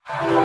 Hello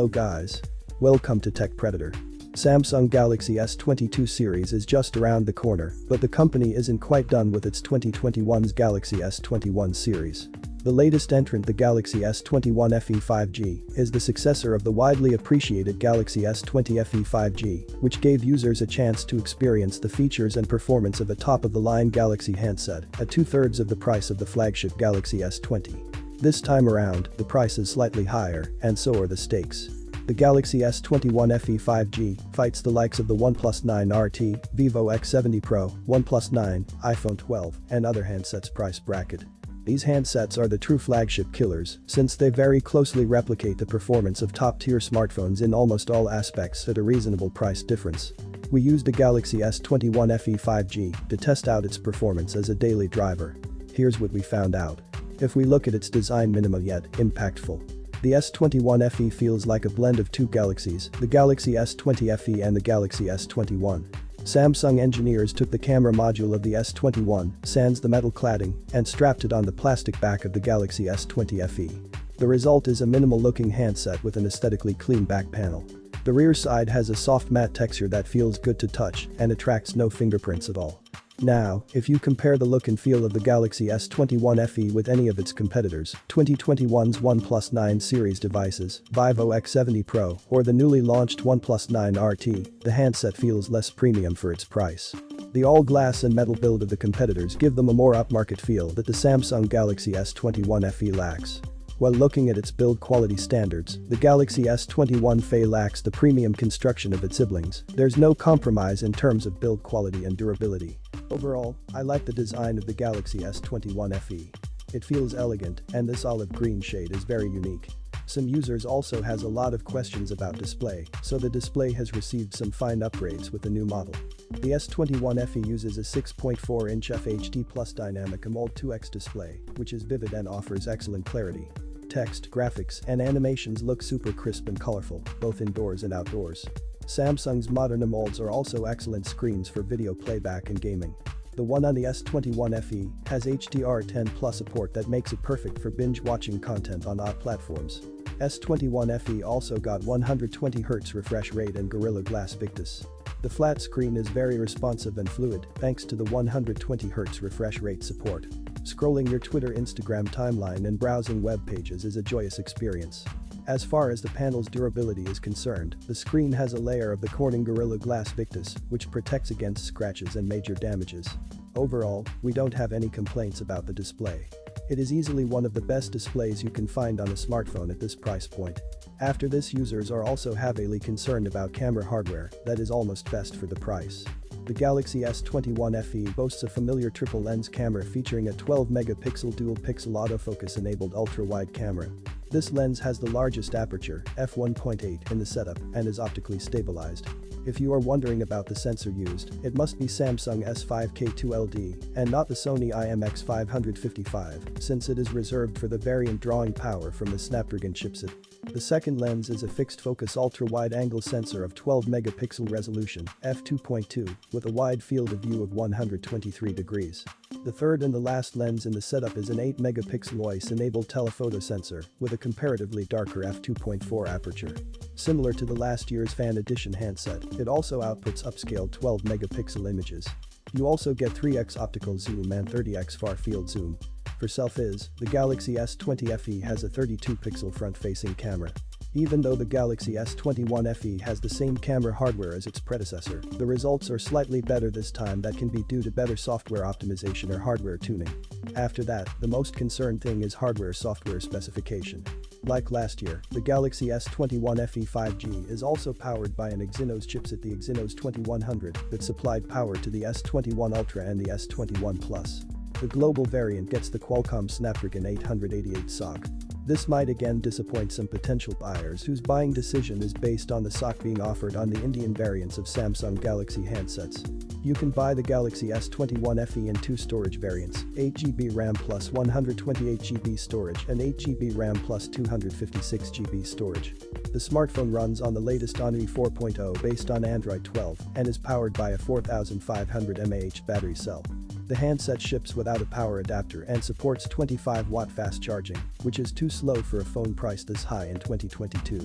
guys. Welcome to Tech Predator. Samsung Galaxy S22 series is just around the corner, but the company isn't quite done with its 2021's Galaxy S21 series. The latest entrant, the Galaxy S21 Fe 5G, is the successor of the widely appreciated Galaxy S20 Fe 5G, which gave users a chance to experience the features and performance of a top-of-the-line Galaxy handset at two-thirds of the price of the flagship Galaxy S20. This time around, the price is slightly higher, and so are the stakes. The Galaxy S21 Fe 5G fights the likes of the OnePlus 9 RT, Vivo X70 Pro, OnePlus 9, iPhone 12, and other handsets price bracket. These handsets are the true flagship killers, since they very closely replicate the performance of top-tier smartphones in almost all aspects at a reasonable price difference. We used a Galaxy S21 Fe 5G to test out its performance as a daily driver. Here's what we found out. If we look at its design, minimal yet impactful. The S21 Fe feels like a blend of two galaxies, the Galaxy S20 Fe and the Galaxy S21. Samsung engineers took the camera module of the S21, sans the metal cladding, and strapped it on the plastic back of the Galaxy S20 Fe. The result is a minimal-looking handset with an aesthetically clean back panel. The rear side has a soft matte texture that feels good to touch and attracts no fingerprints at all. Now, if you compare the look and feel of the Galaxy S21 Fe with any of its competitors, 2021's OnePlus 9 series devices, Vivo X70 Pro, or the newly launched OnePlus 9 RT, the handset feels less premium for its price. The all-glass and metal build of the competitors give them a more upmarket feel that the Samsung Galaxy S21 Fe lacks. While looking at its build quality standards, the Galaxy S21 Fe lacks the premium construction of its siblings. There's no compromise in terms of build quality and durability. Overall, I like the design of the Galaxy S21 Fe. It feels elegant, and this olive green shade is very unique. Some users also has a lot of questions about display, so the display has received some fine upgrades with the new model. The S21 Fe uses a 6.4-inch FHD Plus Dynamic AMOLED 2X display, which is vivid and offers excellent clarity. Text, graphics, and animations look super crisp and colorful, both indoors and outdoors. Samsung's modern AMOLEDs are also excellent screens for video playback and gaming. The one on the S21 Fe has HDR10 Plus support that makes it perfect for binge-watching content on all platforms. S21 Fe also got 120Hz refresh rate and Gorilla Glass Victus. The flat screen is very responsive and fluid thanks to the 120Hz refresh rate support. Scrolling your Twitter, Instagram timeline and browsing web pages is a joyous experience. As far as the panel's durability is concerned, the screen has a layer of the Corning Gorilla Glass Victus, which protects against scratches and major damages. Overall, we don't have any complaints about the display. It is easily one of the best displays you can find on a smartphone at this price point. After this, users are also heavily concerned about camera hardware that is almost best for the price. The Galaxy S21 Fe boasts a familiar triple-lens camera featuring a 12-megapixel dual-pixel autofocus-enabled ultra-wide camera. This lens has the largest aperture, f1.8, in the setup and is optically stabilized. If you are wondering about the sensor used, it must be Samsung S5K2LD and not the Sony IMX555, since it is reserved for the variant drawing power from the Snapdragon chipset. The second lens is a fixed-focus ultra-wide-angle sensor of 12-megapixel resolution, f2.2, with a wide field of view of 123 degrees. The third and the last lens in the setup is an 8-megapixel OIS-enabled telephoto sensor with a comparatively darker f2.4 aperture. Similar to the last year's Fan Edition handset, it also outputs upscaled 12-megapixel images. You also get 3x optical zoom and 30x far-field zoom. For selfies, the Galaxy S20 Fe has a 32-pixel front-facing camera. Even though the Galaxy S21 Fe has the same camera hardware as its predecessor, the results are slightly better this time. That can be due to better software optimization or hardware tuning. After that, the most concerned thing is hardware-software specification. Like last year, the Galaxy S21 Fe 5G is also powered by an Exynos chipset, the Exynos 2100, that supplied power to the S21 Ultra and the S21 Plus. The global variant gets the Qualcomm Snapdragon 888 SoC. This might again disappoint some potential buyers whose buying decision is based on the SOC being offered on the Indian variants of Samsung Galaxy handsets. You can buy the Galaxy S21 Fe in two storage variants, 8GB RAM plus 128GB storage and 8GB RAM plus 256GB storage. The smartphone runs on the latest Untitled 4.0 based on Android 12 and is powered by a 4500 mAh battery cell. The handset ships without a power adapter and supports 25-watt fast charging, which is too slow for a phone priced this high in 2022.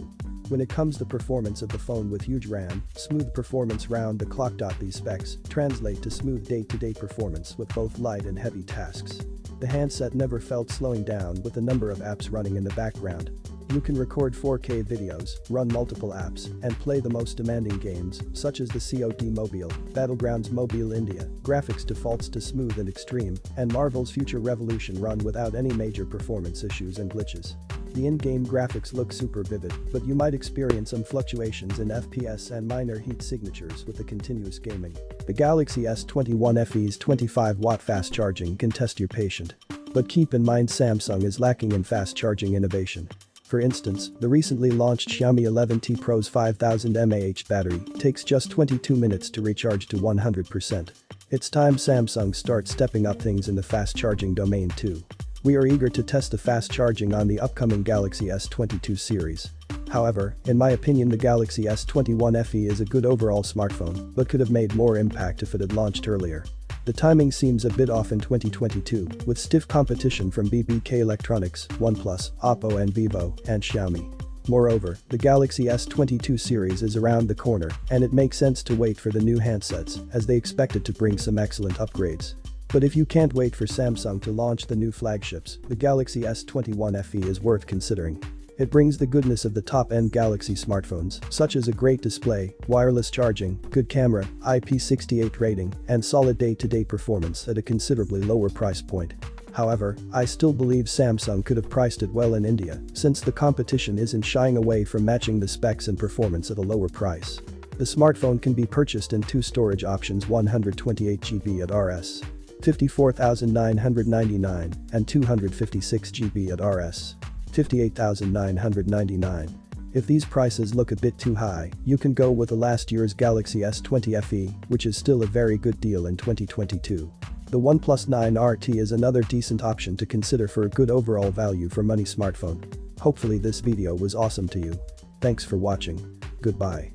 When it comes to performance of the phone with huge RAM, smooth performance round the clock. These specs translate to smooth day-to-day performance with both light and heavy tasks. The handset never felt slowing down with the number of apps running in the background. You can record 4K videos, run multiple apps, and play the most demanding games, such as the COD Mobile, Battlegrounds Mobile India, graphics defaults to smooth and extreme, and Marvel's Future Revolution run without any major performance issues and glitches. The in-game graphics look super vivid, but you might experience some fluctuations in FPS and minor heat signatures with the continuous gaming. The Galaxy S21 Fe's 25-watt fast charging can test your patience. But keep in mind Samsung is lacking in fast charging innovation. For instance, the recently launched Xiaomi 11T Pro's 5000 mAh battery takes just 22 minutes to recharge to 100%. It's time Samsung starts stepping up things in the fast charging domain too. We are eager to test the fast charging on the upcoming Galaxy S22 series. However, in my opinion the Galaxy S21 Fe is a good overall smartphone but could have made more impact if it had launched earlier. The timing seems a bit off in 2022, with stiff competition from BBK Electronics, OnePlus, Oppo and Vivo, and Xiaomi. Moreover, the Galaxy S22 series is around the corner, and it makes sense to wait for the new handsets, as they expected to bring some excellent upgrades. But if you can't wait for Samsung to launch the new flagships, the Galaxy S21 Fe is worth considering. It brings the goodness of the top-end Galaxy smartphones, such as a great display, wireless charging, good camera, IP68 rating, and solid day-to-day performance at a considerably lower price point. However, I still believe Samsung could have priced it well in India, since the competition isn't shying away from matching the specs and performance at a lower price. The smartphone can be purchased in two storage options, 128GB at Rs. 54,999 and 256GB at Rs. 58,999. If these prices look a bit too high, you can go with the last year's Galaxy S20 Fe, which is still a very good deal in 2022. The OnePlus 9 RT is another decent option to consider for a good overall value for money smartphone. Hopefully this video was awesome to you. Thanks for watching. Goodbye.